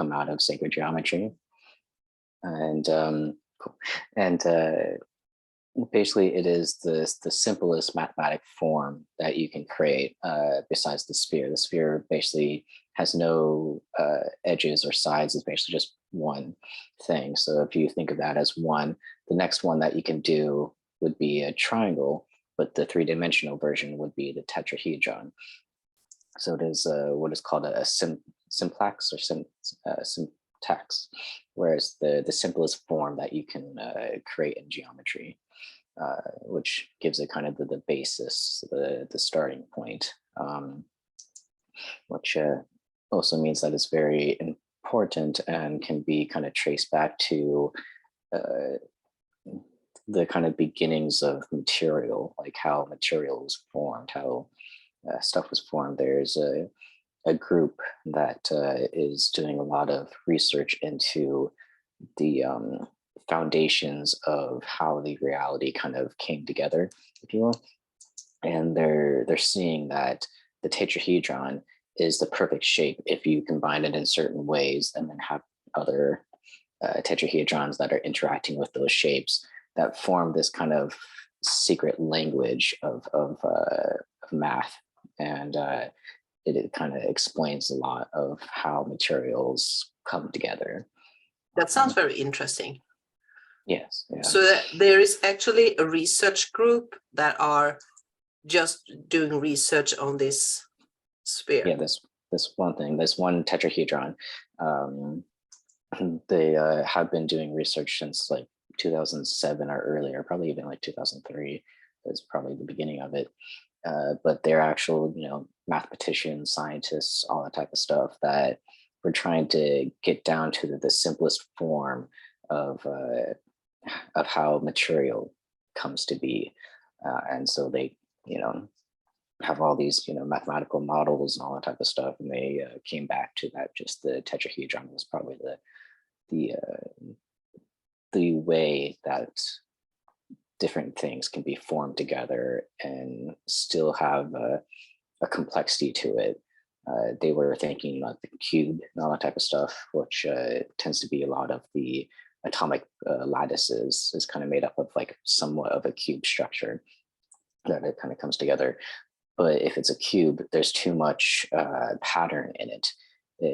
come out of sacred geometry. And cool. And basically, it is the simplest mathematic form that you can create besides the sphere. The sphere basically has no edges or sides. It's basically just one thing. So if you think of that as one, the next one that you can do would be a triangle, but the three-dimensional version would be the tetrahedron. So it is what is called a simplex or syntax, whereas the simplest form that you can create in geometry, which gives it kind of the basis, the starting point, which also means that it's very important and can be kind of traced back to the kind of beginnings of material, like how material was formed, how stuff was formed. There's a group that is doing a lot of research into the foundations of how the reality kind of came together, if you will. And they're seeing that the tetrahedron is the perfect shape if you combine it in certain ways and then have other tetrahedrons that are interacting with those shapes that form this kind of secret language of math. And it kind of explains a lot of how materials come together. That sounds very interesting. Yes. Yeah. So there is actually a research group that are just doing research on this sphere. Yeah, this one thing, this one tetrahedron. They have been doing research since like 2007 or earlier, probably even like 2003 is probably the beginning of it. But they're actual, mathematicians, scientists, all that type of stuff that we're trying to get down to the simplest form of how material comes to be. And so they, have all these, mathematical models and all that type of stuff. And they came back to that just the tetrahedron was probably the way that different things can be formed together and still have a complexity to it. They were thinking about the cube and all that type of stuff, which tends to be a lot of the atomic lattices is kind of made up of like somewhat of a cube structure that it kind of comes together. But if it's a cube, there's too much pattern in it.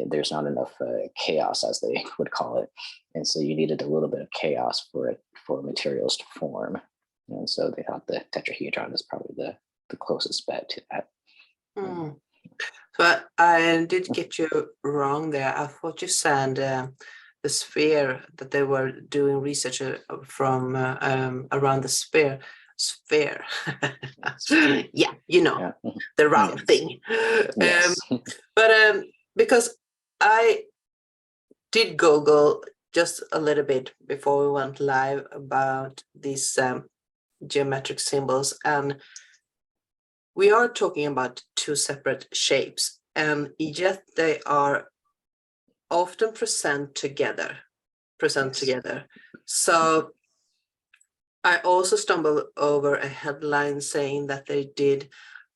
There's not enough chaos, as they would call it. And so you needed a little bit of chaos for materials to form. And so they thought the tetrahedron is probably the closest bet to that. But I did get you wrong there. I thought you said the sphere, that they were doing research from around the sphere. Yeah, the round thing. Yes. But because I did Google just a little bit before we went live about these geometric symbols, and we are talking about two separate shapes, and yet they are often present together. So I also stumbled over a headline saying that they did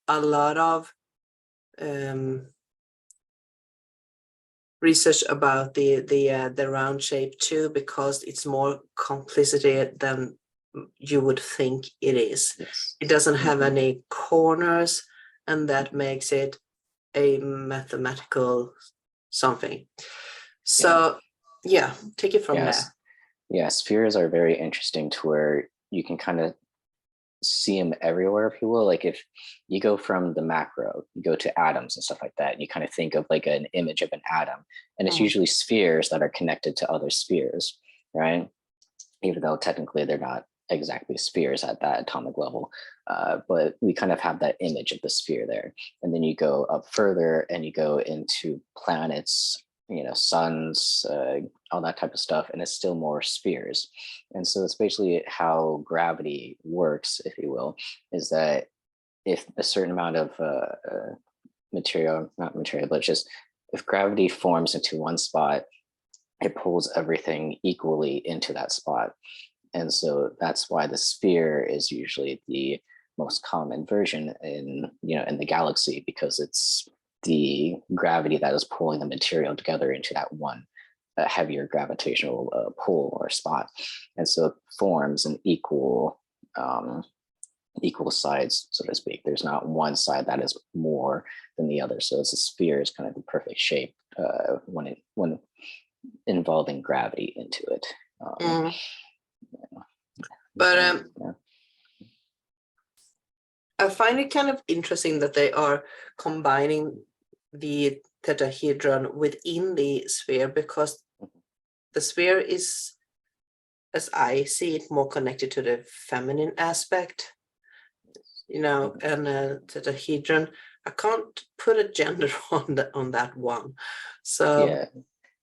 a lot of research about the round shape too, because it's more complexity than you would think it is. Yes. It doesn't have any corners, and that makes it a mathematical something. So yeah, take it from there. Yeah, spheres are very interesting to where you can kind of see them everywhere, if you will. Like if you go from the macro, you go to atoms and stuff like that, and you kind of think of like an image of an atom, and it's usually spheres that are connected to other spheres, right? Even though technically they're not exactly spheres at that atomic level, but we kind of have that image of the sphere there. And then you go up further and you go into planets, suns, all that type of stuff, and it's still more spheres. And so it's basically how gravity works, if you will, is that if a certain amount of not material, but just if gravity forms into one spot, it pulls everything equally into that spot. And so that's why the sphere is usually the most common version in the galaxy, because it's the gravity that is pulling the material together into that one a heavier gravitational pull or spot, and so it forms an equal sides, so to speak. There's not one side that is more than the other. So it's a sphere is kind of the perfect shape when involving gravity into it. But yeah. I find it kind of interesting that they are combining the tetrahedron within the sphere, because the sphere is, as I see it, more connected to the feminine aspect, and tetrahedron, I can't put a gender on that one. So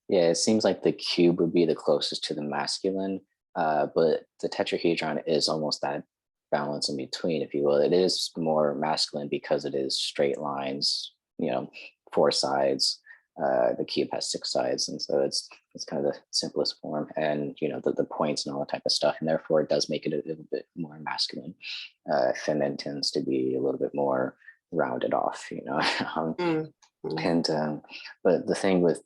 yeah, it seems like the cube would be the closest to the masculine, but the tetrahedron is almost that balance in between, if you will. It is more masculine because it is straight lines, 4 sides. The cube has 6 sides, and so it's kind of the simplest form, and the points and all that type of stuff, and therefore it does make it a little bit more masculine. Feminine tends to be a little bit more rounded off, and but the thing with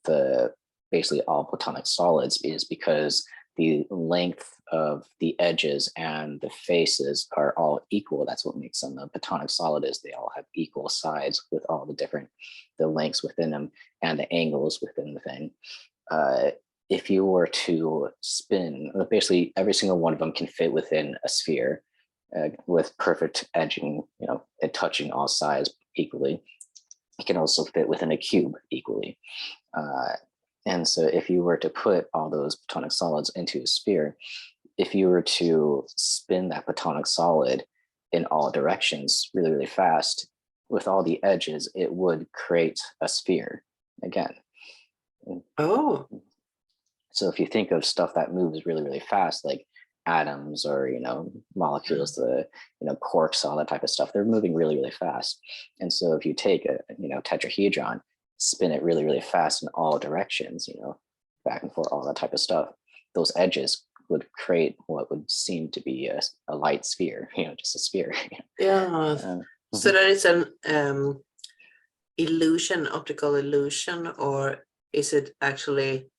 basically all platonic solids is because the length of the edges and the faces are all equal. That's what makes them a platonic solid, is they all have equal sides with all the lengths within them and the angles within the thing. If you were to spin, basically every single one of them can fit within a sphere with perfect edging, it touching all sides equally. It can also fit within a cube equally. And so if you were to put all those platonic solids into a sphere, if you were to spin that platonic solid in all directions really, really fast with all the edges, it would create a sphere again. Oh. So if you think of stuff that moves really, really fast, like atoms or molecules, the quarks, all that type of stuff, they're moving really, really fast. And so if you take a tetrahedron, spin it really, really fast in all directions, back and forth, all that type of stuff, those edges would create what would seem to be a light sphere, just a sphere. So that is an illusion, optical illusion, or is it actually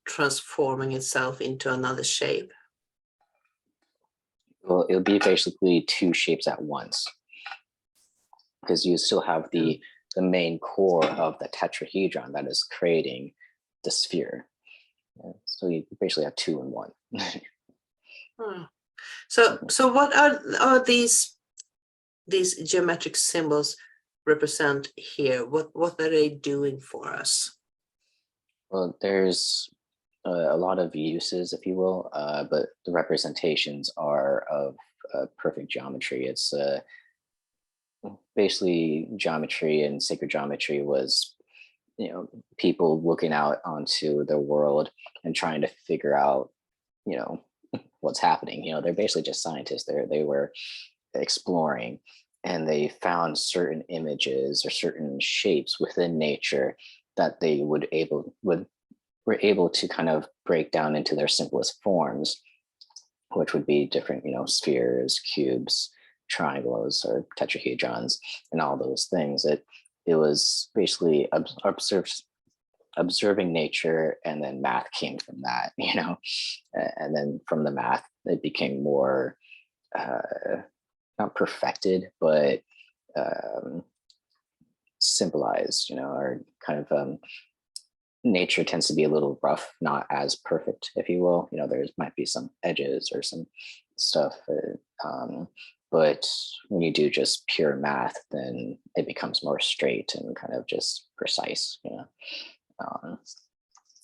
transforming itself into another shape? Well, it'll be basically 2 shapes at once, because you still have the main core of the tetrahedron that is creating the sphere. So you basically have 2 in 1. So what are these geometric symbols represent here? What are they doing for us? Well, there's a lot of uses, if you will, but the representations are of perfect geometry. It's basically geometry, and sacred geometry was people looking out onto the world and trying to figure out what's happening. They're basically just scientists. They were exploring, and they found certain images or certain shapes within nature that they were able to kind of break down into their simplest forms, which would be different spheres, cubes, triangles, or tetrahedrons, and all those things. It was basically observing nature, and then math came from that, and then from the math, it became more not perfected, but symbolized, or kind of nature tends to be a little rough, not as perfect, if you will. There might be some edges or some stuff, but when you do just pure math, then it becomes more straight and kind of just precise.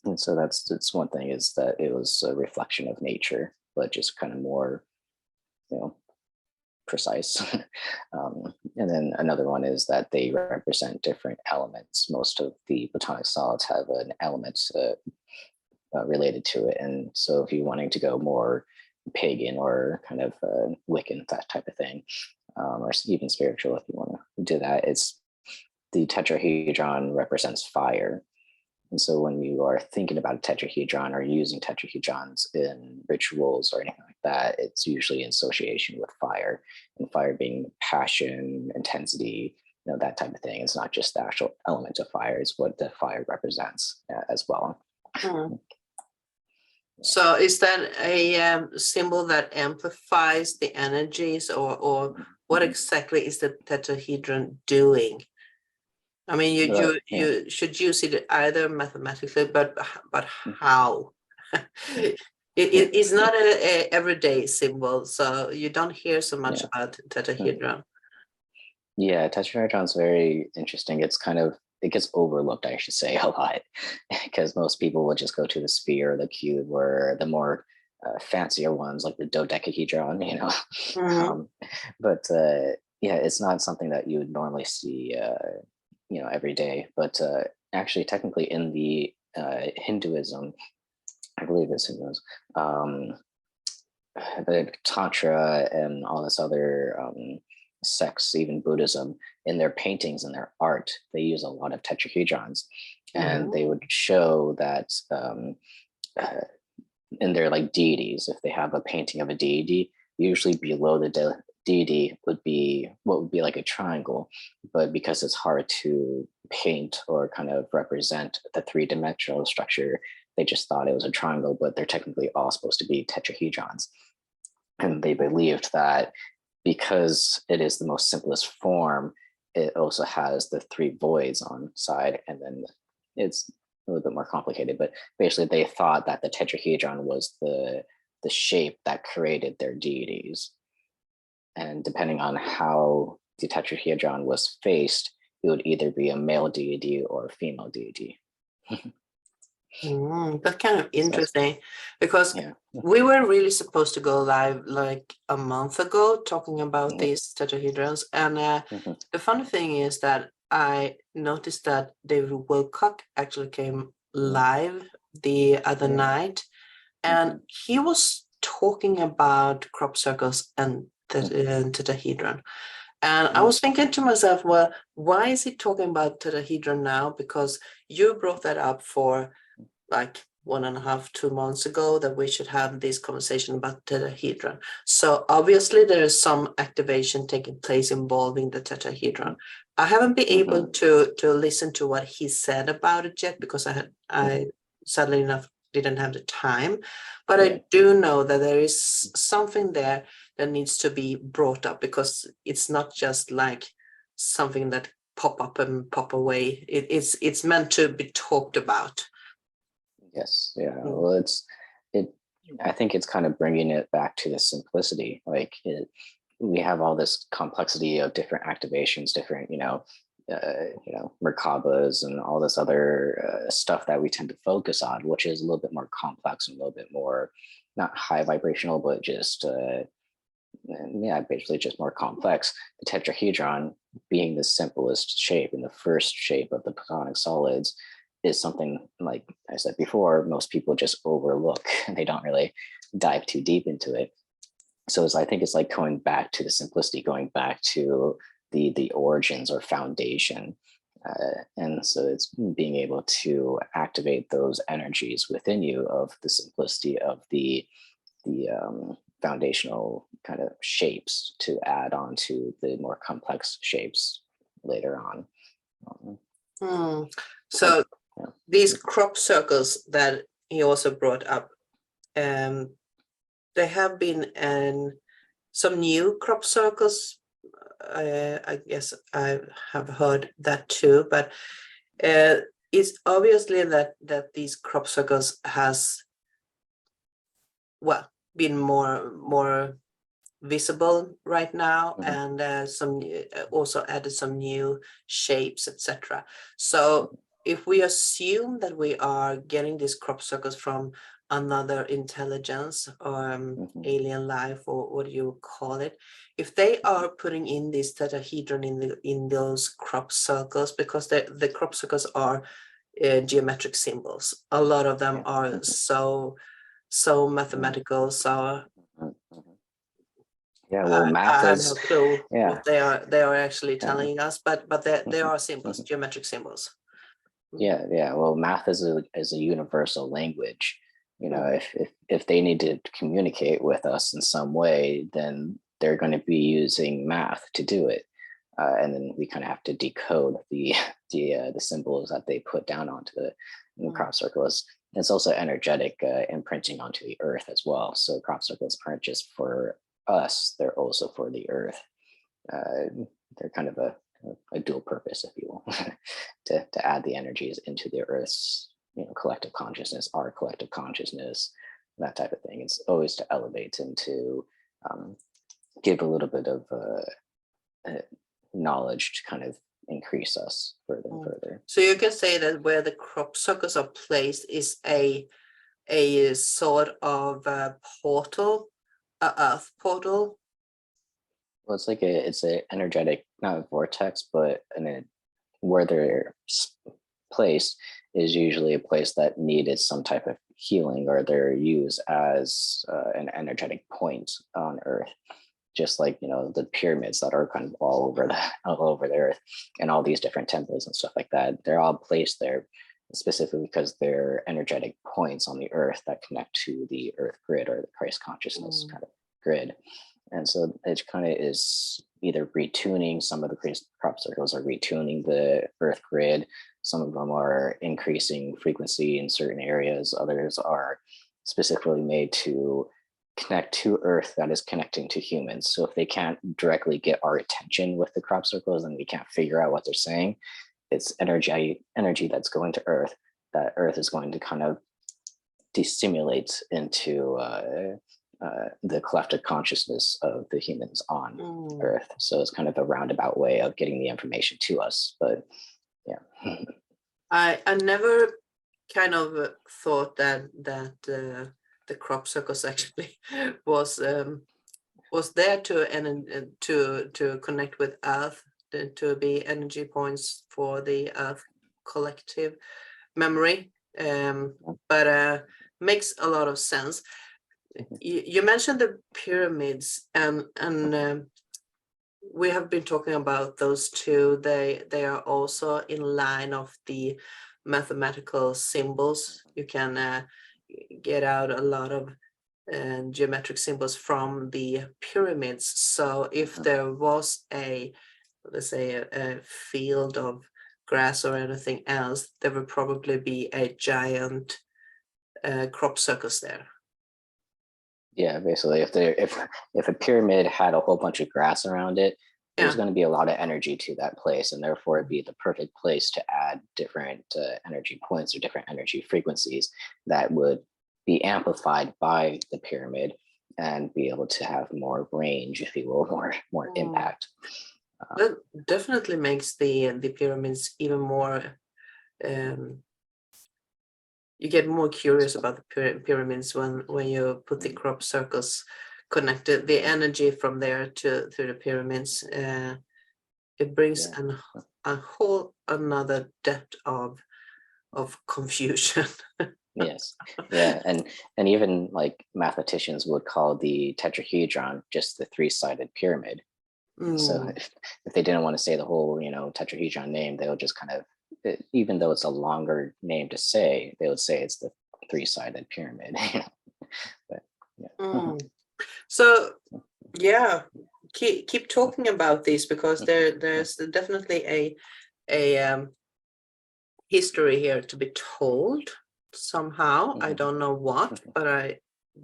And so that's one thing, is that it was a reflection of nature, but just kind of more, precise. And then another one is that they represent different elements. Most of the platonic solids have an element related to it. And so if you're wanting to go more pagan or kind of Wiccan, that type of thing, or even spiritual, if you want to do that, it's the tetrahedron represents fire. And so when you are thinking about a tetrahedron or using tetrahedrons in rituals or anything like that, it's usually in association with fire, and fire being passion, intensity, that type of thing. It's not just the actual element of fire, it's what the fire represents as well. So is that a symbol that amplifies the energies, or what exactly is the tetrahedron doing? I mean, you should use it either mathematically, but how? It is not a everyday symbol, so you don't hear so much about tetrahedron. Yeah, tetrahedron's very interesting. It's kind of, it gets overlooked, I should say, a lot, because most people will just go to the sphere, the cube, or the more fancier ones like the dodecahedron, you know. But yeah, it's not something that you would normally see, you know, every day. But actually, technically, in the Hinduism, I believe it's Hinduism, the Tantra and all this other sects, even Buddhism, in their paintings and their art, they use a lot of tetrahedrons, and they would show that in their like deities, if they have a painting of a deity, usually below the deity would be what would be like a triangle, but because it's hard to paint or kind of represent the three-dimensional structure, they just thought it was a triangle, but they're technically all supposed to be tetrahedrons. And they believed that because it is the most simplest form, it also has the three voids on side, and then it's a little bit more complicated, but basically they thought that the tetrahedron was the shape that created their deities. And depending on how the tetrahedron was faced, it would either be a male deity or a female deity. That's kind of interesting, because we were really supposed to go live like a month ago talking about these tetrahedrons. And the funny thing is that I noticed that David Wilcock actually came live the other night, and he was talking about crop circles and tetrahedron. And I was thinking to myself, well, why is he talking about tetrahedron now? Because you brought that up for like 1.5, 2 months ago, that we should have this conversation about tetrahedron. So obviously there is some activation taking place involving the tetrahedron. I haven't been able to listen to what he said about it yet, because I sadly enough didn't have the time, but I do know that there is something there that needs to be brought up, because it's not just like something that pop up and pop away. It's meant to be talked about. Yes, yeah. Well, I think it's kind of bringing it back to the simplicity. Like we have all this complexity of different activations, different, Merkabas and all this other stuff that we tend to focus on, which is a little bit more complex and a little bit more not high vibrational, but just basically just more complex. The tetrahedron, being the simplest shape and the first shape of the platonic solids, is something, like I said before, most people just overlook and they don't really dive too deep into it. So I think it's like going back to the simplicity, going back to the origins or foundation. And so it's being able to activate those energies within you of the simplicity of the foundational kind of shapes to add on to the more complex shapes later on. So these crop circles that he also brought up, there have been some new crop circles. I guess I have heard that too, but it's obviously that these crop circles has been more visible right now, and some also added some new shapes, etc. So if we assume that we are getting these crop circles from another intelligence or alien life, or what do you call it, if they are putting in this tetrahedron in those crop circles, because the crop circles are geometric symbols, a lot of them are so mathematical. So math I have is no clue what they are actually telling us, but they are symbols, geometric symbols. Well, math is a universal language. If they need to communicate with us in some way, then they're going to be using math to do it, and then we kind of have to decode the symbols that they put down onto the crop circles. It's also energetic imprinting onto the earth as well. So crop circles aren't just for us, they're also for the earth. They're kind of a dual purpose, if you will, to add the energies into the earth's collective consciousness, our collective consciousness, that type of thing. It's always to elevate and to give a little bit of knowledge to kind of increase us further and further. So you can say that where the crop circles are placed is a sort of portal, a earth portal. Well, it's a energetic, not a vortex, but where they're placed is usually a place that needed some type of healing, or they're used as an energetic point on Earth. Just like the pyramids that are kind of all over the earth, and all these different temples and stuff like that. They're all placed there specifically because they're energetic points on the earth that connect to the earth grid, or the Christ consciousness kind of grid. And so it kind of is either retuning. Some of the crop circles are retuning the earth grid. Some of them are increasing frequency in certain areas. Others are specifically made to connect to earth that is connecting to humans. So if they can't directly get our attention with the crop circles, and we can't figure out what they're saying, it's energy that's going to earth, that earth is going to kind of destimulate into the collective consciousness of the humans on earth. So it's kind of a roundabout way of getting the information to us. But yeah. I never kind of thought that the crop circles actually was there to connect with earth, to be energy points for the earth collective memory, but makes a lot of sense. You mentioned the pyramids, and we have been talking about those two. They are also in line of the mathematical symbols. You can get out a lot of geometric symbols from the pyramids. So if there was let's say a field of grass or anything else, there would probably be a giant crop circles there. Yeah, basically, if a pyramid had a whole bunch of grass around it, there's going to be a lot of energy to that place, and therefore it'd be the perfect place to add different energy points or different energy frequencies that would be amplified by the pyramid and be able to have more range, if you will, more impact. That definitely makes the pyramids even more. You get more curious about the pyramids when you put the crop circles connected, the energy from there to the pyramids. It brings a whole another depth of confusion. Yes, yeah, and even like mathematicians would call the tetrahedron just the three-sided pyramid. So if they didn't want to say the whole tetrahedron name, they would just kind of, even though it's a longer name to say, they would say it's the three-sided pyramid. But yeah. So yeah, keep talking about these, because there's definitely a history here to be told somehow. I don't know what, but I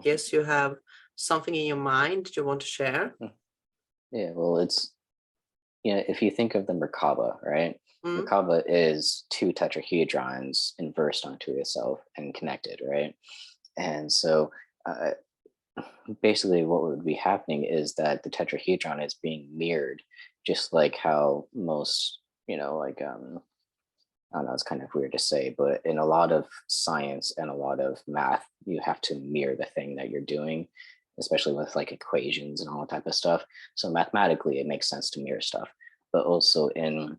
guess you have something in your mind you want to share. Yeah, well, it's if you think of the Merkaba, right? Merkaba is two tetrahedrons inversed onto itself and connected, right? And so basically what would be happening is that the tetrahedron is being mirrored, just like how most, like I don't know, it's kind of weird to say, but in a lot of science and a lot of math, you have to mirror the thing that you're doing, especially with like equations and all that type of stuff. So mathematically, it makes sense to mirror stuff, but also in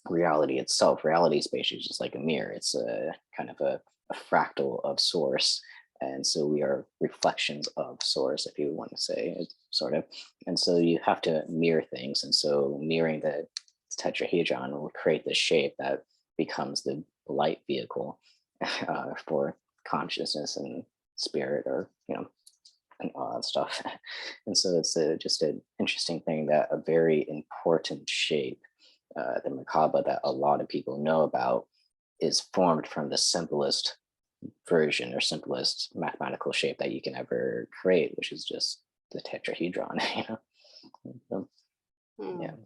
reality itself, reality is basically just like a mirror. It's a kind of a fractal of source. And so we are reflections of source, if you want to say, sort of. And so you have to mirror things. And so mirroring the tetrahedron will create this shape that becomes the light vehicle for consciousness and spirit, or and all that stuff. And so it's just an interesting thing that a very important shape, the Merkaba, that a lot of people know about, is formed from the simplest version or simplest mathematical shape that you can ever create, which is just the tetrahedron. So, yeah. Mm.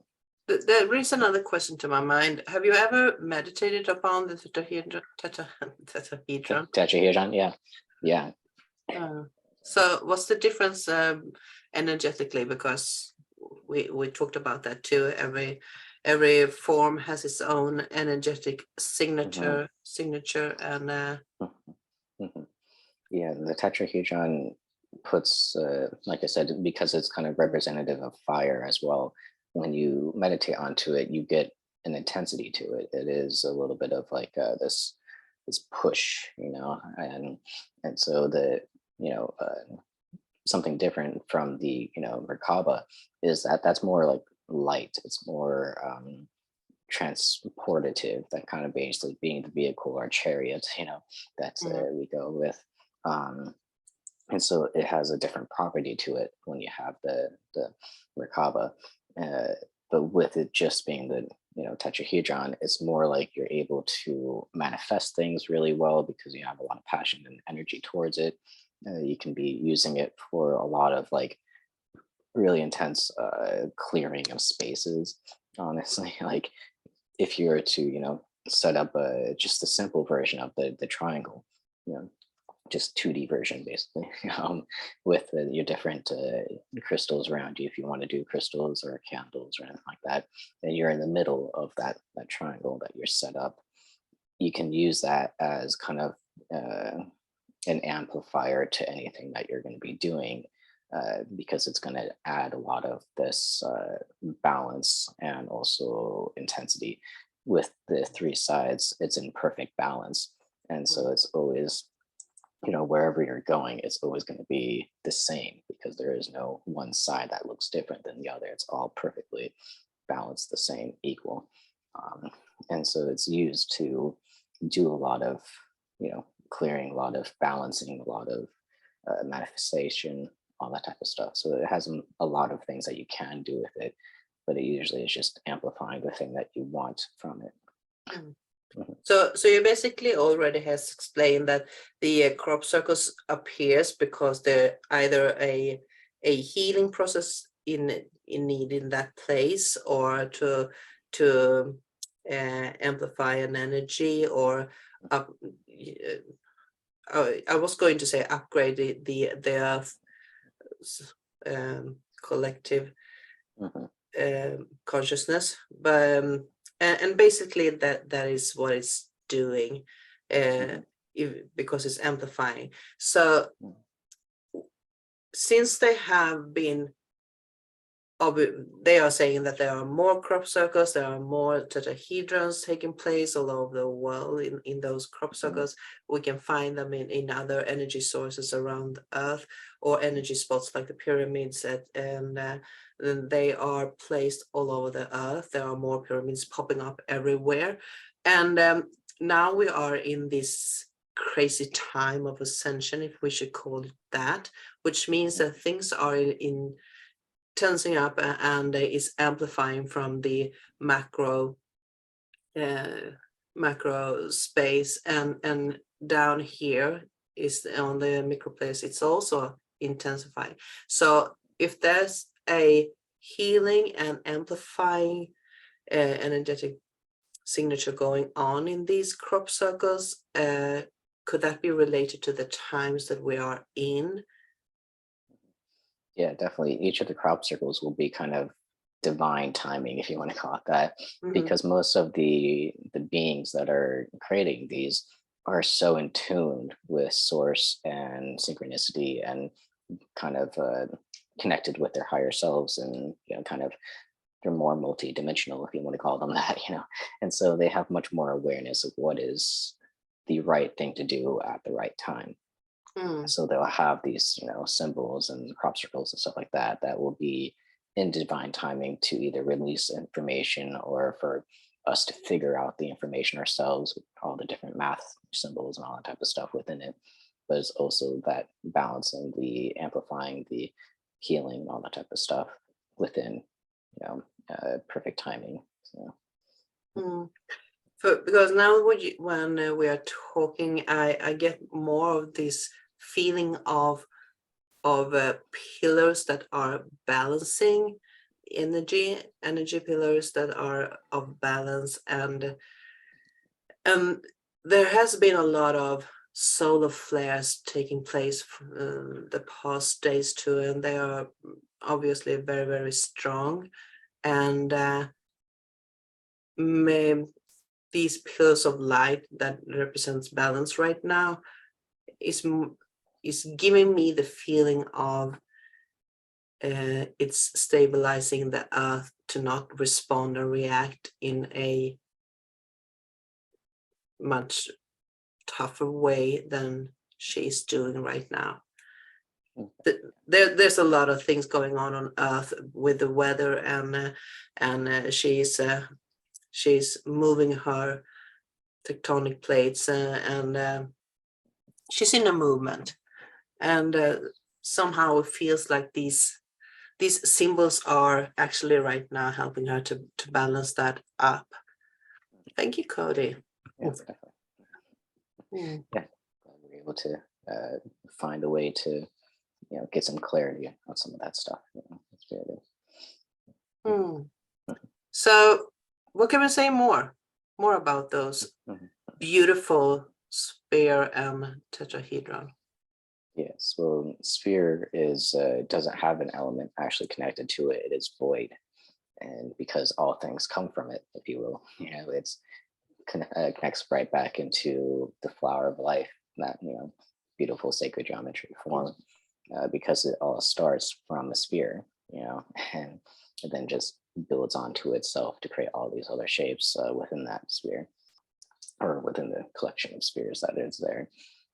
There brings another question to my mind. Have you ever meditated upon the tetrahedron? Tetrahedron, yeah. So what's the difference energetically? Because we talked about that too. Every form has its own energetic signature and Mhm. Yeah, the tetrahedron puts, like I said, because it's kind of representative of fire as well. When you meditate onto it, you get an intensity to it. It is a little bit of like this push, and so something different from the Merkaba is that that's more like light. It's more transportative, that kind of basically being the vehicle or chariot, that we go with. Um, and so it has a different property to it when you have the Merkaba. Uh, but with it just being the tetrahedron, it's more like you're able to manifest things really well because you have a lot of passion and energy towards it. You can be using it for a lot of like really intense clearing of spaces. Honestly, like if you were to set up just a simple version of the triangle, you know just 2D version basically, with your different crystals around you, if you want to do crystals or candles or anything like that, and you're in the middle of that triangle that you're set up. You can use that as kind of an amplifier to anything that you're going to be doing, because it's going to add a lot of this balance and also intensity. With the three sides, it's in perfect balance, and so it's always, wherever you're going, it's always going to be the same because there is no one side that looks different than the other. It's all perfectly balanced, the same, equal. And so it's used to do a lot of, clearing, a lot of balancing, a lot of manifestation, all that type of stuff. So it has a lot of things that you can do with it, but it usually is just amplifying the thing that you want from it. Mm. So you basically already has explained that the crop circles appears because they're either a healing process in need in that place, or to amplify an energy, or I was going to say upgrade the collective consciousness, but and basically that is what it's doing, because it's amplifying. So since they have been, they are saying that there are more crop circles, there are more tetrahedrons taking place all over the world in those crop circles. We can find them in other energy sources around the Earth, or energy spots like the pyramids, and they are placed all over the Earth. There are more pyramids popping up everywhere. And now we are in this crazy time of ascension, if we should call it that, which means that things are in tensing up and is amplifying from the macro space, and down here is on the micro place, it's also intensifying. So if there's a healing and amplifying energetic signature going on in these crop circles, could that be related to the times that we are in? Yeah, definitely. Each of the crop circles will be kind of divine timing, if you want to call it that, because most of the beings that are creating these are so in tune with source and synchronicity, and kind of connected with their higher selves, and kind of they're more multi-dimensional, if you want to call them that, and so they have much more awareness of what is the right thing to do at the right time. So they'll have these, symbols and crop circles and stuff like that that will be in divine timing to either release information or for us to figure out the information ourselves with all the different math symbols and all that type of stuff within it. But it's also that balancing, the amplifying, the healing, all that type of stuff within, perfect timing. So. Because now when we are talking, I get more of this feeling of pillars that are balancing energy pillars that are of balance, and there has been a lot of solar flares taking place the past days too, and they are obviously very, very strong, and these pillars of light that represents balance right now is giving me the feeling of it's stabilizing the earth to not respond or react in a much tougher way than she's doing right now. There's a lot of things going on Earth with the weather, and she's moving her tectonic plates, and she's in a movement, and somehow it feels like these symbols are actually right now helping her to balance that up. Thank you, Cody. Yes, definitely. Yeah, we're able to find a way to get some clarity on some of that stuff. That's very good. So what can we say more about those beautiful sphere and tetrahedron? Yes, well, sphere is doesn't have an element actually connected to it. It is void, and because all things come from it, if you will, it's connects right back into the flower of life, that beautiful sacred geometry form, because it all starts from a sphere, and then just builds onto itself to create all these other shapes within that sphere, or within the collection of spheres that is there.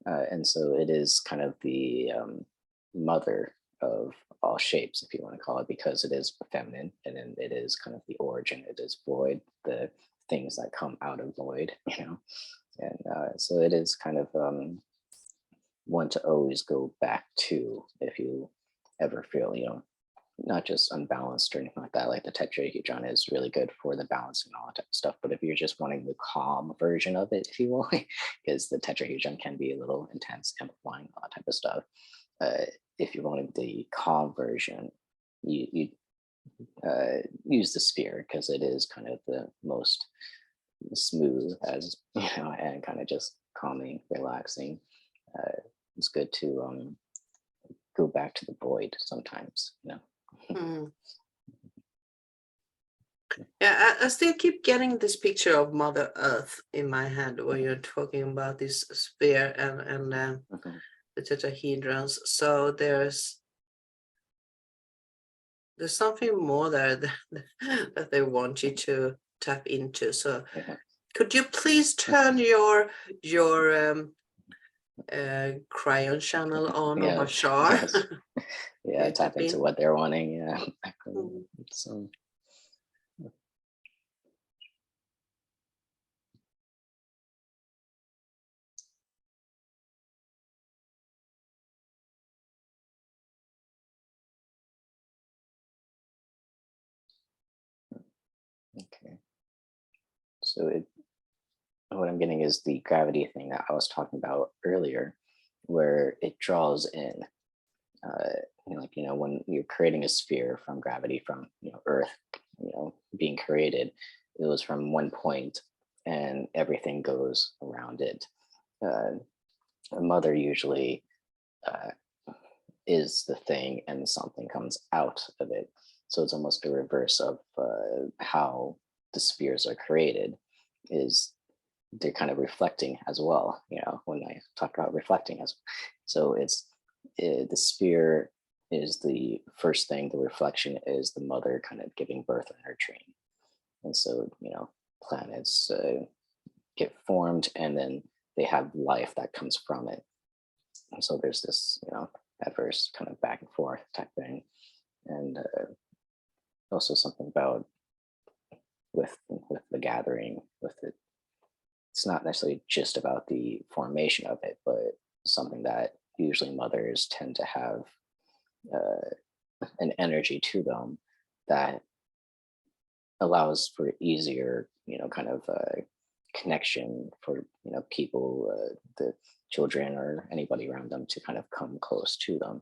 And so it is kind of the mother of all shapes, if you want to call it, because it is feminine, and then it is kind of the origin. It is void, the things that come out of void, and so it is kind of one to always go back to if you ever feel, not just unbalanced or anything like that. Like the tetrahedron is really good for the balance and all that type of stuff. But if you're just wanting the calm version of it, if you will, because the tetrahedron can be a little intense, amplifying all that type of stuff. If you're wanting the calm version, you use the sphere, because it is kind of the most smooth, as and kind of just calming, relaxing. It's good to go back to the void sometimes. Yeah, I still keep getting this picture of Mother Earth in my head when you're talking about this sphere and the tetrahedrons. So there's something more there that they want you to tap into. So could you please turn your crayon channel on, or Bashar? Yes. Yeah, tap into what they're wanting. Yeah. So okay. So what I'm getting is the gravity thing that I was talking about earlier, where it draws in, when you're creating a sphere from gravity, from Earth, being created, it was from one point, and everything goes around it. A mother usually is the thing, and something comes out of it. So it's almost the reverse of how the spheres are created. Is they're kind of reflecting as well, when I talk about reflecting as so it's the sphere is the first thing, the reflection is the mother kind of giving birth and nurturing. And so planets get formed, and then they have life that comes from it. And so there's this adverse kind of back and forth type thing. And also something about with the gathering, with it, it's not necessarily just about the formation of it, but something that usually mothers tend to have an energy to them that allows for easier, kind of connection for people, the children or anybody around them, to kind of come close to them.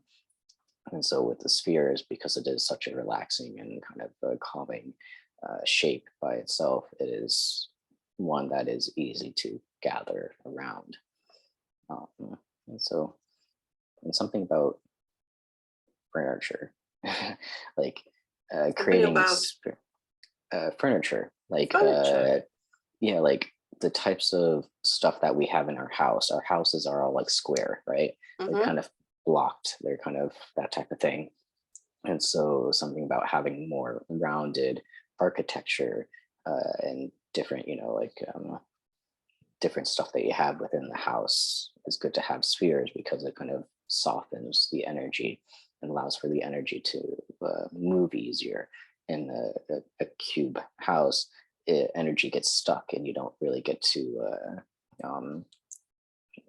And so with the spheres, because it is such a relaxing and kind of calming shape by itself, it is one that is easy to gather around. And so, and something about furniture, like creating about furniture, like furniture. yeah, like the types of stuff that we have in our house. Our houses are all like square, right? They're Mm-hmm. kind of blocked. They're kind of that type of thing. And so something about having more rounded architecture and different, different stuff that you have within the house is good to have spheres, because it kind of softens the energy and allows for the energy to move easier. In a cube house, energy gets stuck and you don't really get to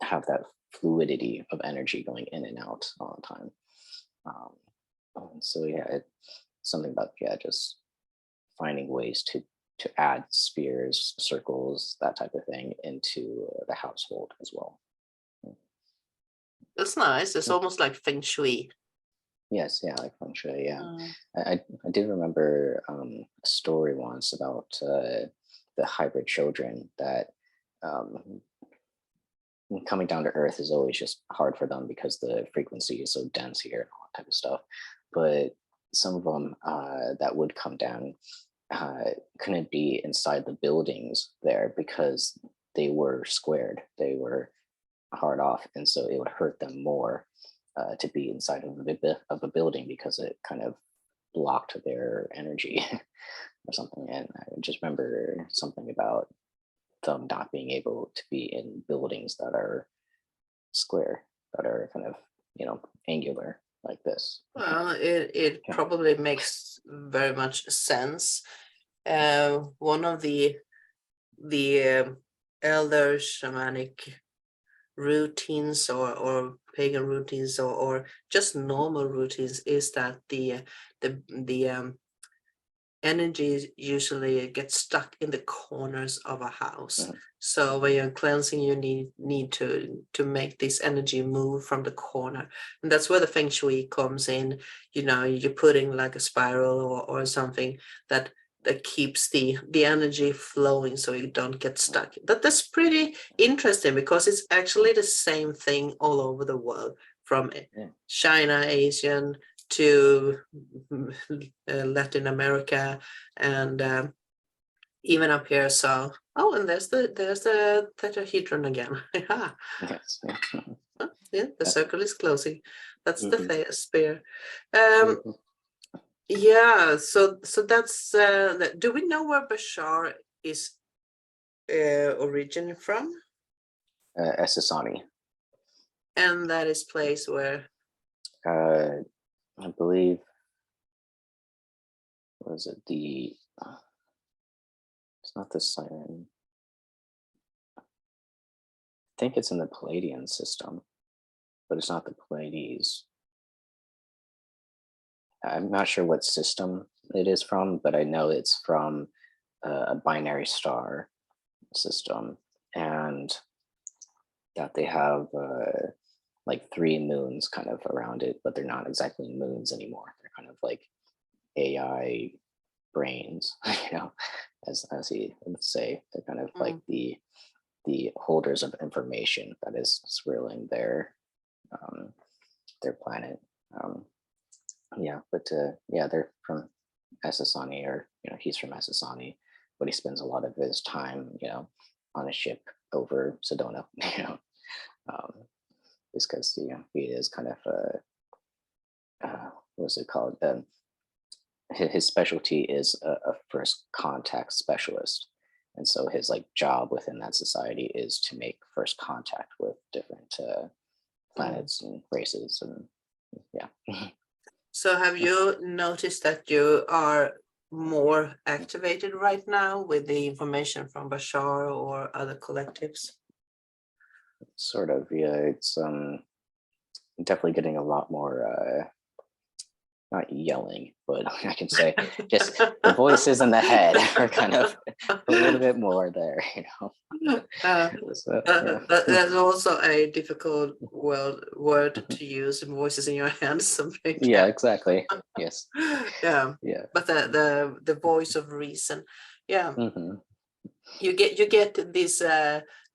have that fluidity of energy going in and out all the time. So yeah, something about just finding ways to add spheres, circles, that type of thing into the household as well. That's nice. It's Yeah. almost like feng shui. Yes, yeah, like feng shui. Yeah, I did remember a story once about the hybrid children that um, coming down to Earth is always just hard for them because the frequency is so dense here and all that type of stuff. But some of them that would come down couldn't be inside the buildings there because they were squared. They were hard off, and so it would hurt them more to be inside of a building because it kind of blocked their energy or something. And I just remember something about them not being able to be in buildings that are square, that are kind of angular like this. Well, it Yeah. probably makes very much sense. One of the elder shamanic routines or pagan routines or just normal routines is that the energy usually gets stuck in the corners of a house. Mhm. So when you're cleansing, you need to make this energy move from the corner, and that's where the feng shui comes in. You're putting like a spiral or something that keeps the energy flowing so you don't get stuck. That's pretty interesting because it's actually the same thing all over the world, from Yeah. China, Asian, to Latin America, and even up here. So, and there's the tetrahedron again. Yes. Yeah. Yeah, the circle is closing. That's the Mhm. sphere. Very cool. Yeah. So that's. Do we know where Bashar is originating from? Essassani. And that is place where. I believe, was it the? It's not the Siren. I think it's in the Palladian system, but it's not the Pleiades. I'm not sure what system it is from, but I know it's from a binary star system, and that they have like 3 moons kind of around it, but they're not exactly moons anymore. They're kind of like AI brains, as he would say. They're kind of like the holders of information that is swirling their planet. Yeah, but yeah, they're from Essassani, or he's from Essassani, but he spends a lot of his time, on a ship over Sedona, um, just because he is kind of what's it called? His specialty is a first contact specialist, and so his like job within that society is to make first contact with different planets and races, and yeah. So have you noticed that you are more activated right now with the information from Bashar or other collectives? Sort of, yeah. It's definitely getting a lot more not yelling, but I can say just the voices in the head are kind of a little bit more there, Uh, So, yeah. that's also a difficult word to use. Voices in your head, something. Yeah, exactly. Yes. Yeah, Yeah. but the voice of reason. Yeah, Hmm. you get these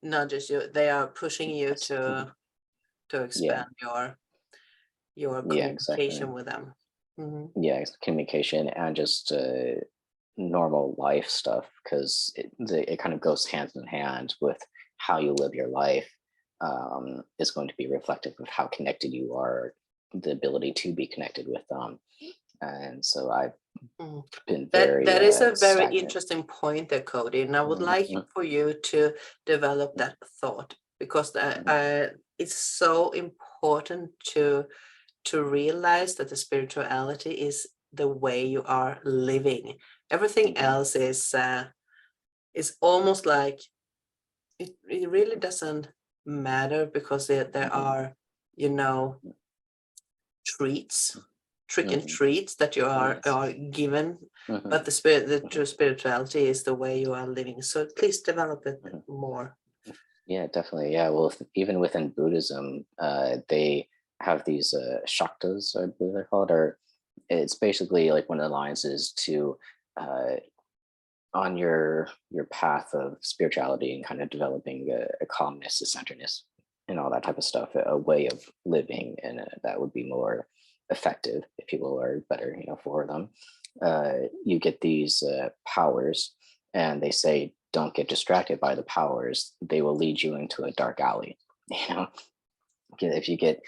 nudges. They are pushing you Yes. to Yeah. expand your Yeah, exactly. communication with them. Mhm. Yeah, it's communication and just normal life stuff, because it kind of goes hand in hand with how you live your life. Is going to be reflective of how connected you are, the ability to be connected with them. And so I've Mm. been very That is a very stagnant. interesting point there, Cody. And I would like Mhm, for you to develop mhm, that thought, because mhm, it's so important to realize that the spirituality is the way you are living. Everything mhm, else is almost like it really doesn't matter, because there mhm, are, you know, treats, trick and mhm. treats that you Yes. are given, Mhm, but the mhm, true spirituality is the way you are living. So please develop it mhm. more. Yeah, definitely. Yeah, well, even within Buddhism, they have these shaktas, I believe they're called, or it's basically like one of the lines is to uh, on your path of spirituality and kind of developing a calmness, a centeredness, and all that type of stuff, a way of living, and that would be more effective if people are better, for them. You get these powers, and they say don't get distracted by the powers; they will lead you into a dark alley. You know, if you get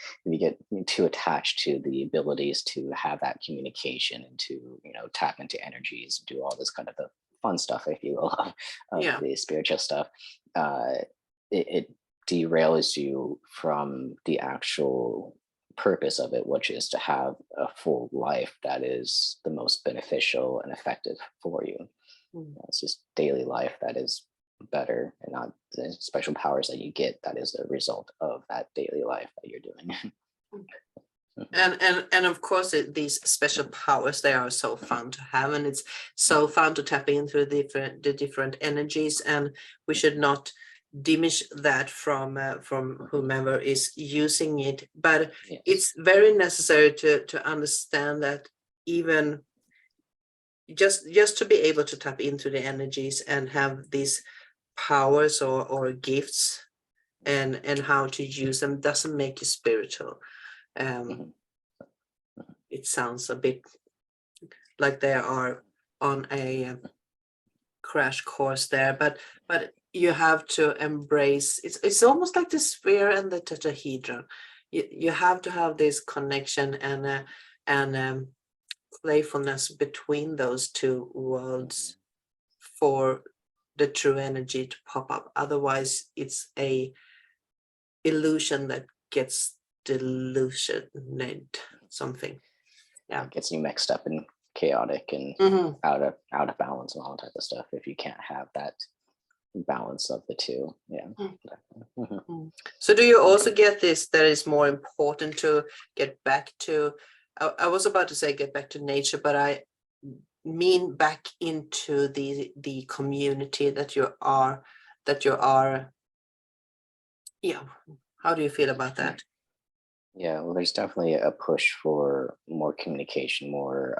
too attached to the abilities to have that communication and to tap into energies and do all this kind of the fun stuff, if you will, of Yeah. the spiritual stuff, uh, it derails you from the actual purpose of it, which is to have a full life that is the most beneficial and effective for you. Mm. It's just daily life that is better, and not the special powers that you get that is a result of that daily life that you're doing. Mhm, And of course, these special powers, they are so fun to have, and it's so fun to tap into the different energies, and we should not diminish that from mhm. whomever is using it. But Yes. it's very necessary to understand that, even just to be able to tap into the energies and have these powers or gifts, and how to use them, doesn't make you spiritual. um Mhm, it sounds a bit like they are on a crash course there, but you have to embrace, it's almost like the sphere and the tetrahedron. You have to have this connection and playfulness between those two mhm. worlds for the true energy to pop up. Otherwise, it's a illusion that gets delusioned, something. Yeah. It gets you mixed up and chaotic and Hmm. out of balance and all that type of stuff if you can't have that balance of the two. Yeah. Definitely. So do you also get this, that is more important to get back to, I was about to say get back to nature, but I mean back into the community that you are. Yeah. How do you feel about that? Yeah, well, there's definitely a push for more communication, more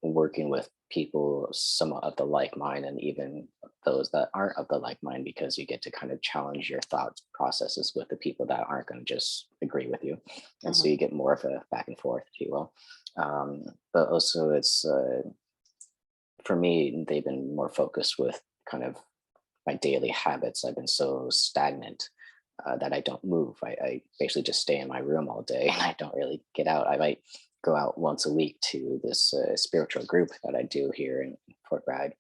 working with people somewhat of the like mind, and even those that aren't of the like mind, because you get to kind of challenge your thoughts processes with the people that aren't going to just agree with you. And so Mhm. you get more of a back and forth, if you will. But also, it's for me, they've been more focused with kind of my daily habits. I've been so stagnant that I don't move. I basically just stay in my room all day and I don't really get out. I might go out once a week to this spiritual group that I do here in Fort Bragg.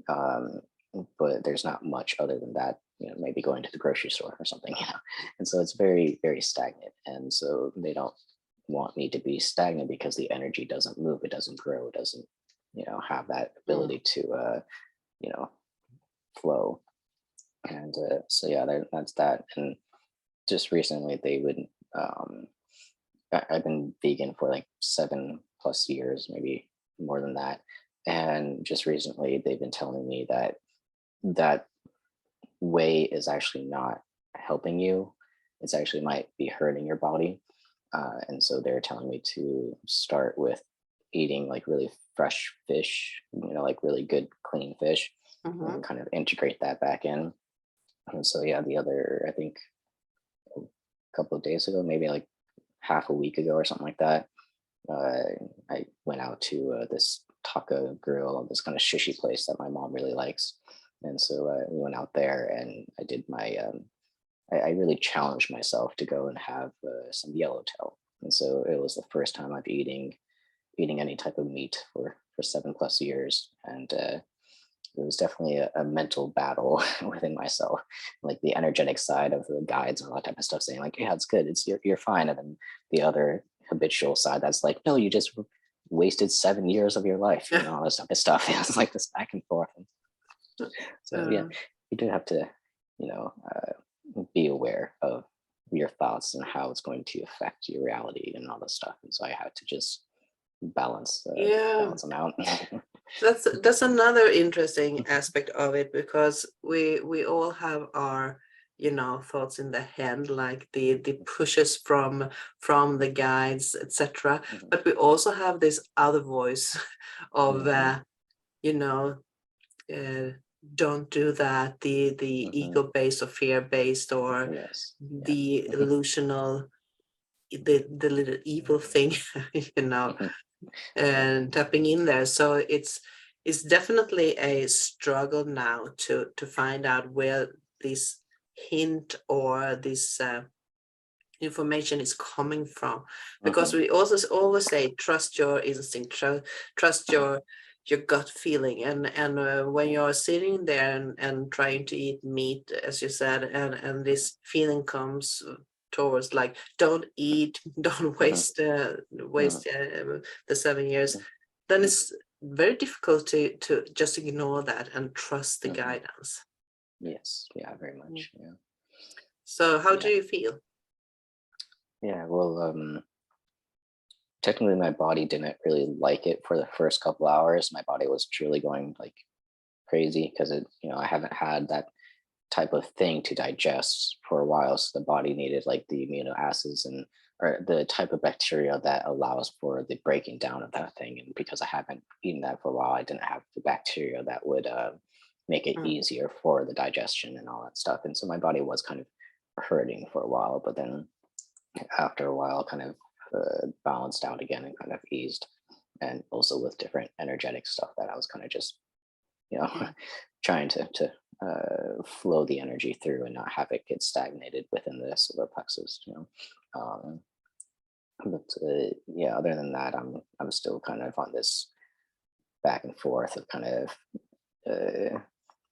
Um, but there's not much other than that, maybe going to the grocery store or something, And so it's very, very stagnant. And so they don't want me to be stagnant because the energy doesn't move, it doesn't grow, it doesn't, have that Mm. ability to, you know, flow. And so yeah, that's that. And just recently they would I've been vegan for like 7+ plus years, maybe more than that. And just recently, they've been telling me that that way is actually not helping you. It's actually might be hurting your body. And so they're telling me to start with eating like really fresh fish, like really good clean fish, Mm-hmm. and kind of integrate that back in. And so yeah, the other, I think a couple of days ago, maybe like half a week ago or something like that, uh, I went out to this taco grill, this kind of shishy place that my mom really likes. And so we went out there and I did my, I really challenged myself to go and have some yellowtail. And so it was the first time I've eating any type of meat for 7+ years. And it was definitely a mental battle within myself, like the energetic side of the guides and all that type of stuff saying like, yeah, it's good, you're fine. And then the other habitual side that's like, no, you just wasted 7 years of your life, all this type of stuff. It's like this back and forth. So yeah, you do have to, you know, be aware of your thoughts and how it's going to affect your reality and all this stuff. And so I had to just balance Yeah, them out. that's another interesting aspect of it, because we all have our thoughts in the head, like the pushes from the guides, etc. Mhm. But we also have this other voice of Mhm. you know uh, don't do that, the Mhm. ego based or fear based, or Yes. Yeah. the illusional, the little evil thing, you know Mhm. Yeah. and tapping in there. So it's definitely a struggle now to find out where this hint or this information is coming from, because Mhm. we also always say trust your instinct, trust your gut feeling. And when you're sitting there and trying to eat meat, as you said, and this feeling comes towards like, don't eat, don't Mhm. waste the 7 years, then it's very difficult to just ignore that and trust the Mhm. guidance. Yes. Yeah. Very much. Yeah. So how do Yeah. you feel? Yeah. Well, technically, my body didn't really like it for the first couple hours. My body was truly going like crazy because I haven't had that type of thing to digest for a while. So the body needed like the amino acids and or the type of bacteria that allows for the breaking down of that thing. And because I haven't eaten that for a while, I didn't have the bacteria that would make it Mm, easier for the digestion and all that stuff. And so my body was kind of hurting for a while, but then after a while, kind of balanced out again and kind of eased. And also with different energetic stuff that I was kind of just you know mm, trying to flow the energy through and not have it get stagnated within the solar plexus. Um, but yeah, other than that, I'm still kind of on this back and forth of kind of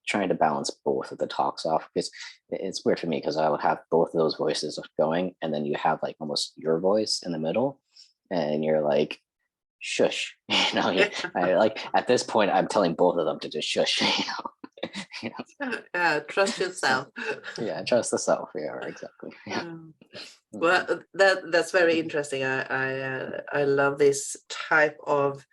trying to balance both of the talks off, because it's weird for me because I would have both of those voices going and then you have like almost your voice in the middle and you're like shush. I like at this point I'm telling both of them to just shush. you trust yourself. Yeah, trust the self. Yeah, exactly. Yeah. Um, Mhm. well, that's very interesting. I love this type of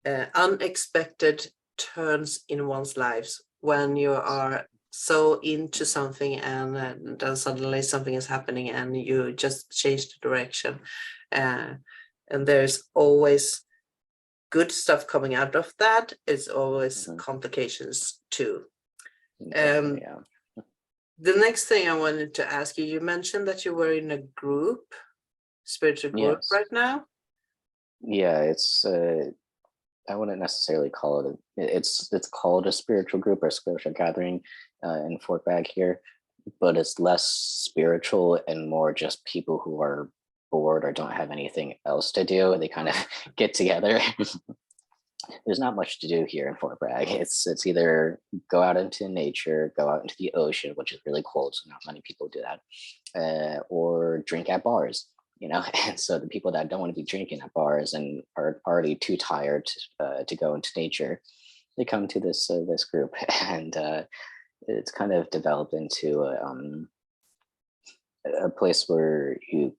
unexpected turns in one's lives when you Yes. are so into something, and then suddenly something is happening and you just change the direction. Uh, and there's always good stuff coming out of that. It's always Mhm. complications too. Exactly. Um, Yeah. the next thing I wanted to ask you, you mentioned that you were in a group, spiritual group Yes. right now. Yeah. It's. I wouldn't necessarily call it. It's called a spiritual group or spiritual gathering in Fort Bragg here, but it's less spiritual and more just people who are bored or don't have anything else to do. They kind of get together. There's not much to do here in Fort Bragg. It's either go out into nature, go out into the ocean, which is really cold, so not many people do that, or drink at bars. And so the people that don't want to be drinking at bars and are already too tired to go into nature, they come to this group, and it's kind of developed into a place where you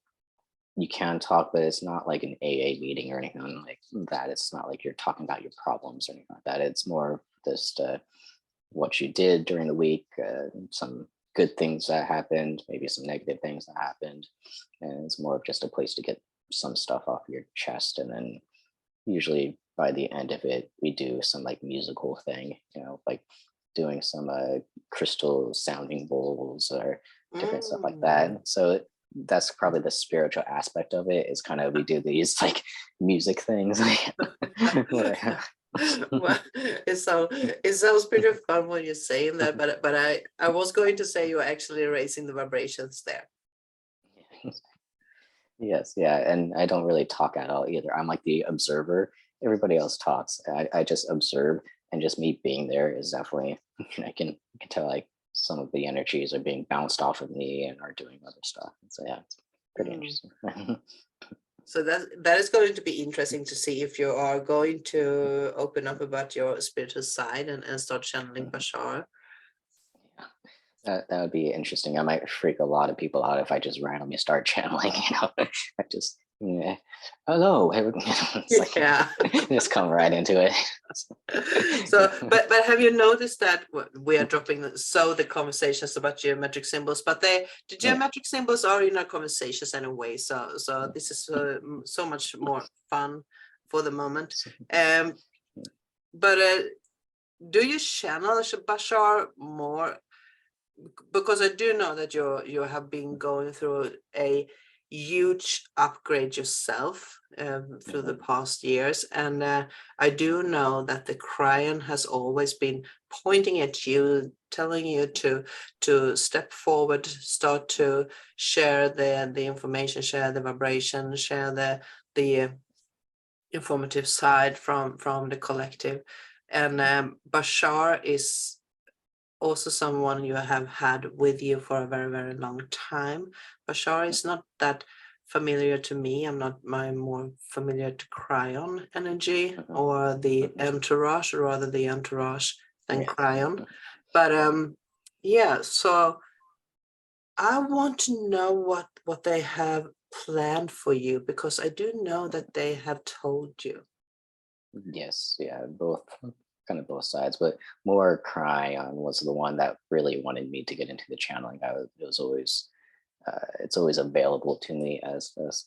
you can talk, but it's not like an AA meeting or anything like that. It's not like you're talking about your problems or anything like that. It's more just what you did during the week, some good things that happened, maybe some negative things that happened. And it's more of just a place to get some stuff off your chest. And then usually by the end of it, we do some like musical thing, like doing some crystal sounding bowls or different stuff like that. So that's probably the spiritual aspect of it, is kind of we do these like music things. Well, it sounds pretty fun when you're saying that, but I was going to say you're actually raising the vibrations there. Yes, yeah, and I don't really talk at all either. I'm like the observer. Everybody else talks. I just observe, and just me being there is definitely I can tell like some of the energies are being bounced off of me and are doing other stuff. And so yeah, it's pretty interesting. So that is going to be interesting to see if you are going to open up about your spiritual side and start channeling Bashar. That would be interesting. I might freak a lot of people out if I just randomly start channeling. I just hello. It's like, Yeah. just come right into it. So, but have you noticed that we are dropping the conversations about geometric symbols, but the geometric symbols are in our conversations anyway. So this is so much more fun for the moment. But do you channel Bashar more? Because I do know that you have been going through a huge upgrade yourself through the past years, and I do know that the Cryon has always been pointing at you, telling you to step forward, start to share the information, share the vibration, share the informative side from the collective. And Bashar is also someone you have had with you for a very, very long time. Bashar is not that familiar to me. I'm more familiar to Cryon energy or the entourage, or rather the entourage than Cryon. But yeah, so I want to know what they have planned for you, because I do know that they have told you. Yes, yeah, kind of both sides, but more Cryon was the one that really wanted me to get into the channeling. It was always it's always available to me, as it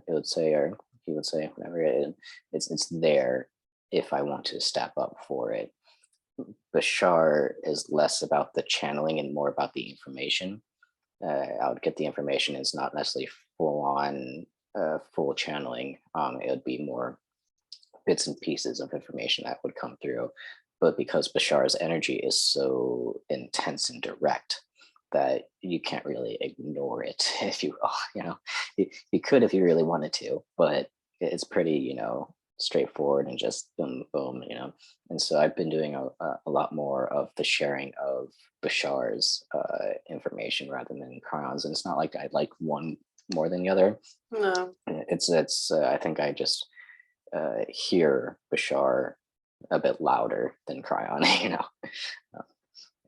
would say, or he would say, whatever it's there if I want to step up for it. Bashar is less about the channeling and more about the information. I would get the information. It's not necessarily full on full channeling. It would be more bits and pieces of information that would come through. But because Bashar's energy is so intense and direct that you can't really ignore it, if you will. You could if you really wanted to, but it's pretty, straightforward and just boom, boom, And so I've been doing a lot more of the sharing of Bashar's information rather than Cryon's. And it's not like I like one more than the other. No. It's I think I just hear Bashar a bit louder than Cryon,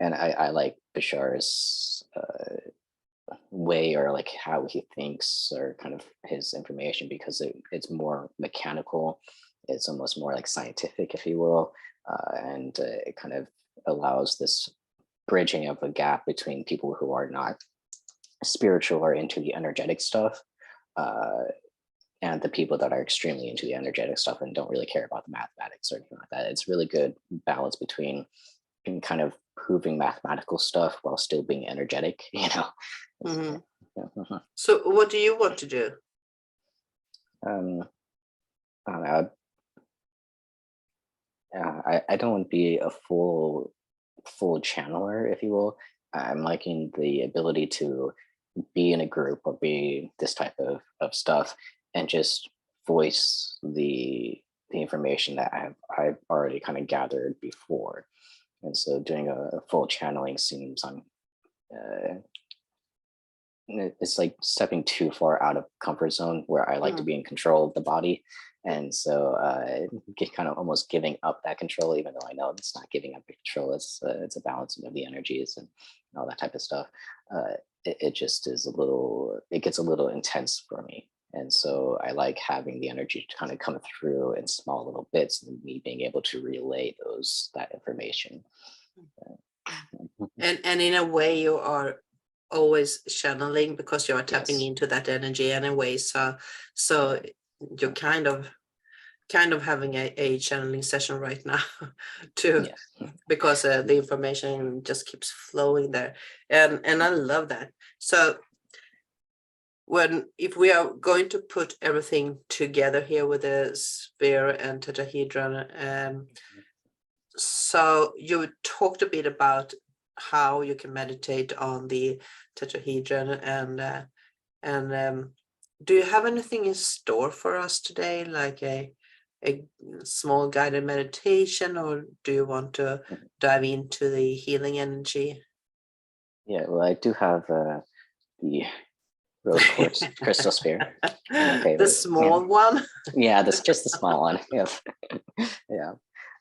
and I like Bashar's way, or like how he thinks, or kind of his information, because it's more mechanical. It's almost more like scientific, if you will, and it kind of allows this bridging of a gap between people who are not spiritual or into the energetic stuff, and the people that are extremely into the energetic stuff and don't really care about the mathematics or anything like that. It's really good balance between kind of proving mathematical stuff while still being energetic, Mm-hmm. So what do you want to do? I don't want to be a full channeler, if you will. I'm liking the ability to be in a group or be this type of stuff and just voice the information that I've already kind of gathered before. And so doing a full channeling seems it's like stepping too far out of comfort zone, where I like to be in control of the body. And so get kind of almost giving up that control, even though I know it's not giving up control. It's a balancing of the energies and all that type of stuff. It just is it gets a little intense for me. And so I like having the energy to kind of come through in small little bits and me being able to relay that information. And in a way you are always channeling because you are tapping Yes. into that energy anyway. So you're kind of having a channeling session right now too, Yes. because the information just keeps flowing there, and I love that. So if we are going to put everything together here with the sphere and tetrahedron, so you talked a bit about how you can meditate on the tetrahedron, and do you have anything in store for us today, like a small guided meditation, or do you want to dive into the healing energy? Yeah, well, I do have the rose quartz crystal sphere, my The favorite. small one? Yeah, this just the small one. Yeah, yeah.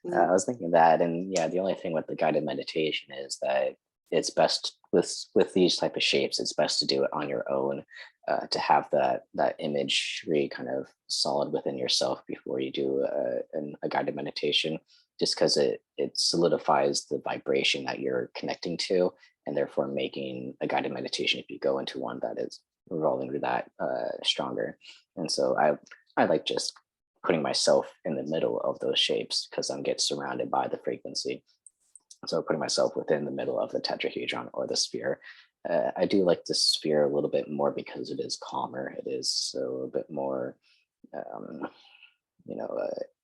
I Mm, was thinking that, and yeah, the only thing with the guided meditation is that it's best with these type of shapes. It's best to do it on your own, to have that imagery kind of solid within yourself before you do a guided meditation. Just because it solidifies the vibration that you're connecting to, and therefore making a guided meditation if you go into one that is revolving to that stronger. And so I like just putting myself in the middle of those shapes because I'm get surrounded by the frequency. So putting myself within the middle of the tetrahedron or the sphere. I do like the sphere a little bit more because it is calmer. It is a little bit more, um,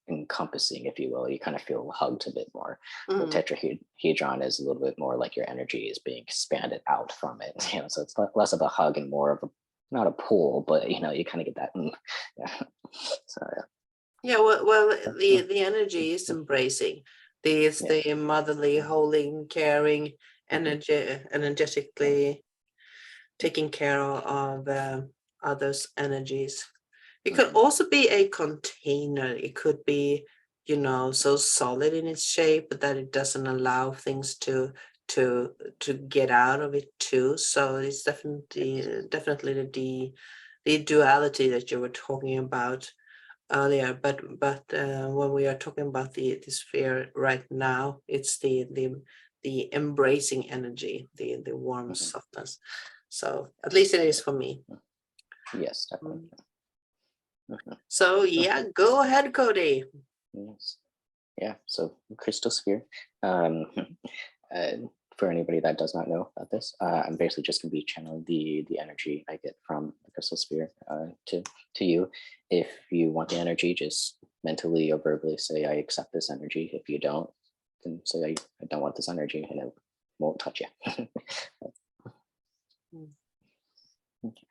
encompassing, if you will. You kind of feel hugged a bit more. The mm. tetrahedron is a little bit more like your energy is being expanded out from it. So it's less of a hug and more of a, not a pull, but you kind of get that. Yeah. So yeah. Yeah, well, Mm, the energy is embracing. yeah. The motherly, holding, caring, Mhm, yeah. energetically taking care of others' energies. It could Mhm, also be a container. It could be, so solid in its shape that it doesn't allow things to get out of it too. So it's yes. definitely the duality that you were talking about earlier. But when we are talking about the sphere right now, it's the embracing energy, the warm Mhm, softness. So at least it is for me. mm, yes, definitely. Mm. Mhm, So yeah, mhm, go ahead, Cody. yes. Yeah. So crystal sphere. Um, uh, for anybody that does not know about this, I'm basically just going to be channeling the energy I get from the crystal sphere to you. If you want the energy, just mentally or verbally say, "I accept this energy." If you don't, then say, "I don't want this energy," and it won't touch you. Mm. Okay.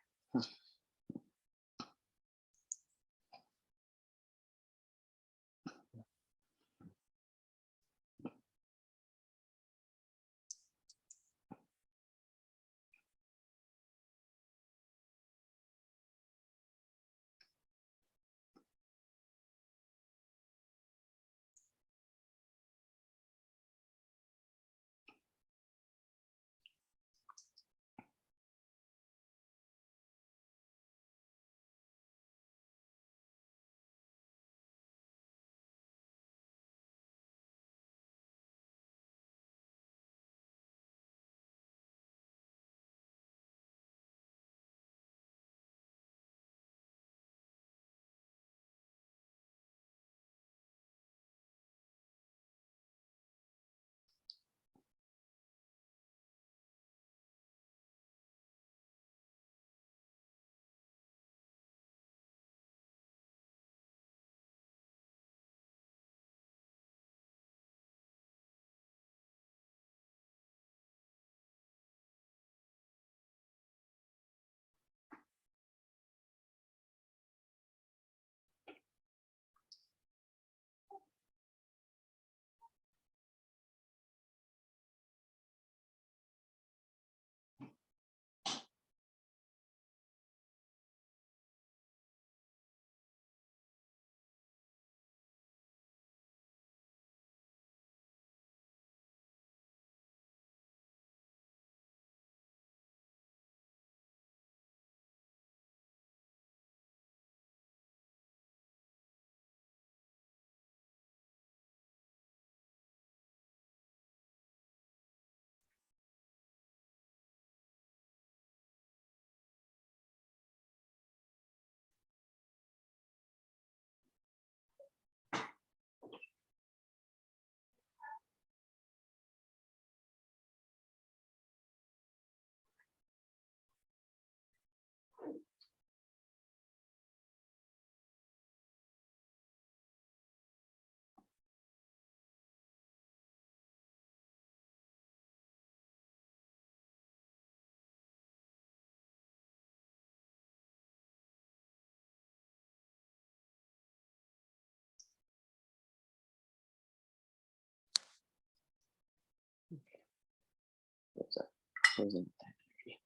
Isn't energy?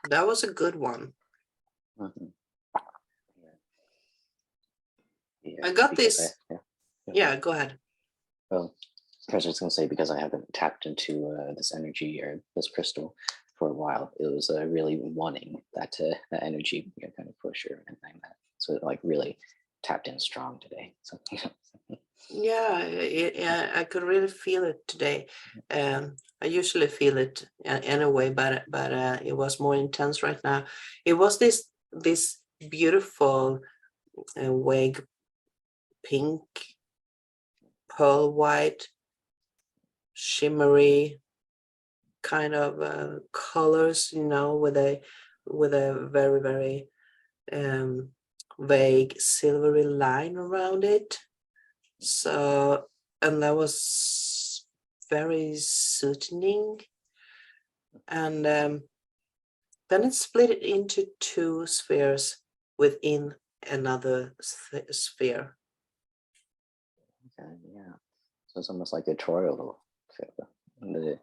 That was a good one. Mhm. Yeah, I got because this. yeah. Yeah, go ahead. Well, I was just gonna say because I haven't tapped into this energy or this crystal for a while. It was really wanting that energy, kind of push or anything that. So it like really tapped in strong today. So Yeah, I could really feel it today. I usually feel it anyway, but it was more intense right now. It was this beautiful wig, pink, pearl white, shimmery kind of colors, with a very very vague silvery line around it. So, and that was very soothing. And then it split it into two spheres within another sphere. okay, yeah. So it's almost like a toroidal field. And the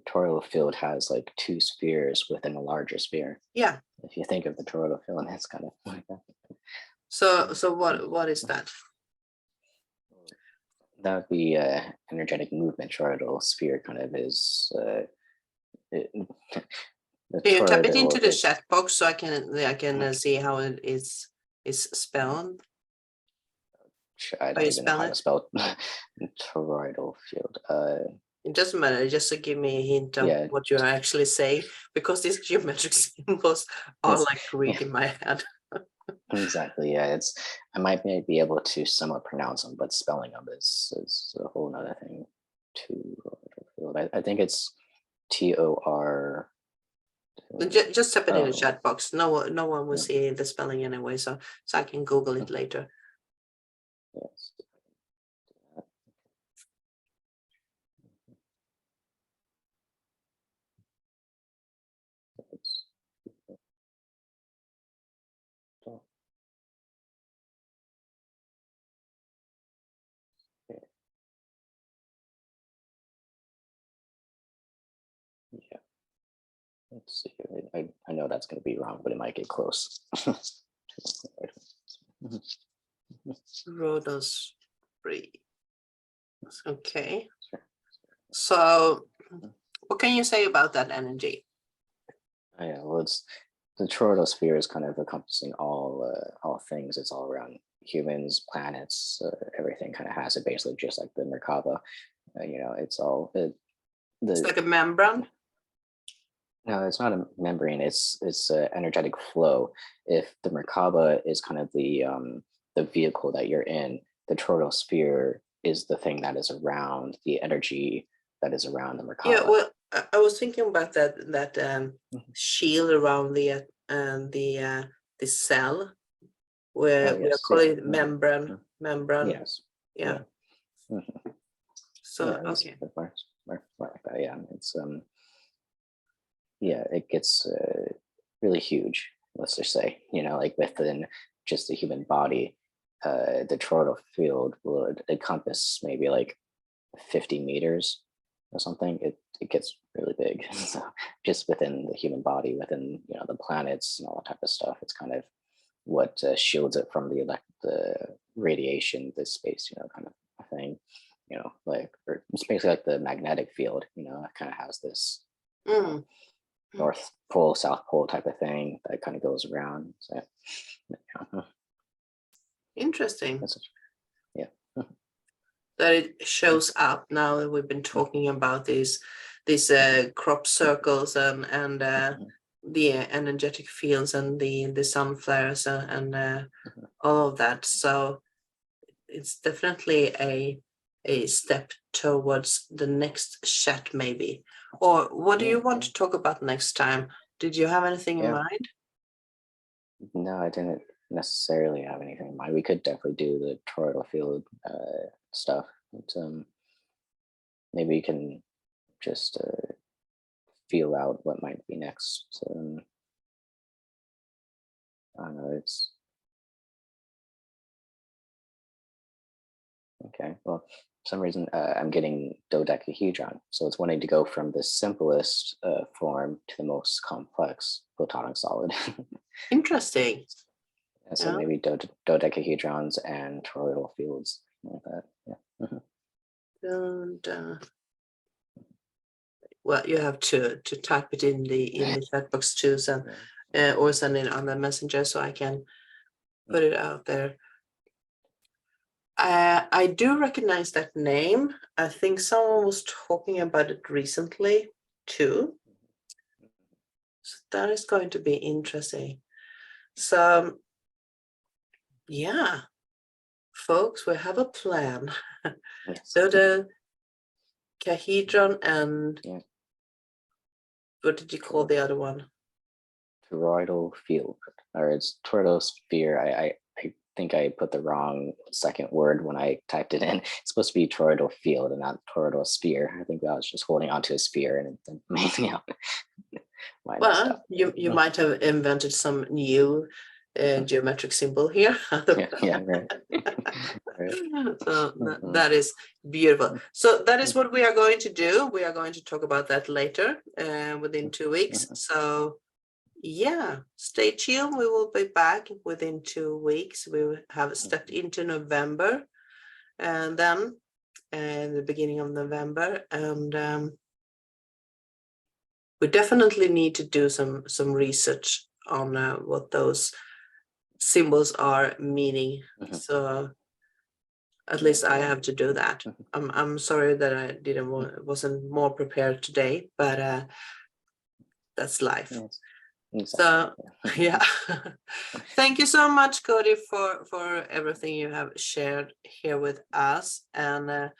toroidal field has like two spheres within a larger sphere. Yeah. If you think of the toroidal field, and it's kind of like that. So what is that? That would be energetic movement. Toroidal sphere kind of is the Can you type it into toroidal the is chat box so I can see how it is spelled? I How don't you even know spell how to it? spell toroidal field. It doesn't matter, just to give me a hint of Yeah, what you're actually saying, because these geometric symbols are it's like Greek in my head. exactly, yeah. It's I might be able to somewhat pronounce them, but spelling them is a whole nother thing. Toroidal field. I think it's TOR. Just type it in the Oh, chat box. No one will yeah, see the spelling anyway, so I can Google it later. yes. It's- Yeah, let's see. I know that's going to be wrong, but it might get close. Rhodos free. Okay. So what can you say about that energy? Yeah, well, it's the toroidal sphere is kind of encompassing all things. It's all around humans, planets, everything kind of has it basically, just like the Merkaba. It's all It's the like a membrane. no, it's not a membrane. It's a energetic flow. If the Merkaba is kind of the vehicle that you're in, the toroidal sphere is the thing that is around the energy that is around the Yeah, Merkaba. well, I was thinking about that Mhm. shield around the cell, where Oh we are yes, yeah, calling it membrane. Membrane. yes, Yeah. yeah. Mhm. So Yeah, it's okay. more like that. Yeah, it's yeah, it gets really huge. Let's just say, like within just the human body, the toroidal field would encompass maybe like 50 meters or something. It gets really big. So just within the human body, within the planets and all that type of stuff, it's kind of what shields it from the radiation, the space, kind of thing. Like or it's basically like the magnetic field. It kind of has this Mm. North Pole, South Pole type of thing that kind of goes around. So yeah, Interesting that's yeah. that it shows up now that we've been talking about these crop circles and the energetic fields and the sun flares and all of that. So it's definitely a step towards the next chat, maybe. Or what do Yeah, you want to talk about next time? Did you have anything in yeah. mind? No, I didn't necessarily have anything in mind. We could definitely do the toroidal field stuff. But, maybe we can just feel out what might be next. I don't know. It's okay. Well, some reason I'm getting dodecahedron. So it's wanting to go from the simplest form to the most complex photonic solid. Interesting. And so Yeah. maybe dodecahedrons and toroidal fields, like that. Yeah. And well, you have to type it in the chat box too, so, or send it on the messenger so I can put it out there. I do recognize that name. I think someone was talking about it recently too. So that is going to be interesting. So yeah, folks, we have a plan. Yes. So the Dodecahedron and what did you call the other one? Toroidal field, or it's toroidal sphere. I think I put the wrong second word when I typed it in. It's supposed to be toroidal field and not toroidal sphere. I think I was just holding onto a sphere and it's amazing out. Well, you might have invented some new geometric symbol here. Yeah, right. So that is beautiful. So that is what we are going to do. We are going to talk about that later within 2 weeks. So yeah, stay tuned. We will be back within 2 weeks. We will have stepped into November and then the beginning of November, and we definitely need to do some research on what those symbols are meaning. So at least I have to do that. I'm sorry that I wasn't more prepared today, but that's life. Yes. Exactly. So yeah. Thank you so much, Cody, for everything you have shared here with us, and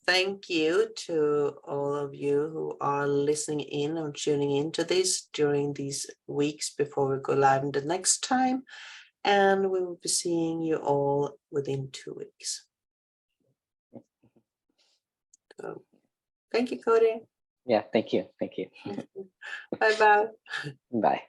thank you to all of you who are listening in or tuning into this during these weeks before we go live the next time. And we will be seeing you all within 2 weeks. So, thank you, Cody. Yeah, thank you. Thank you. Bye-bye. Bye.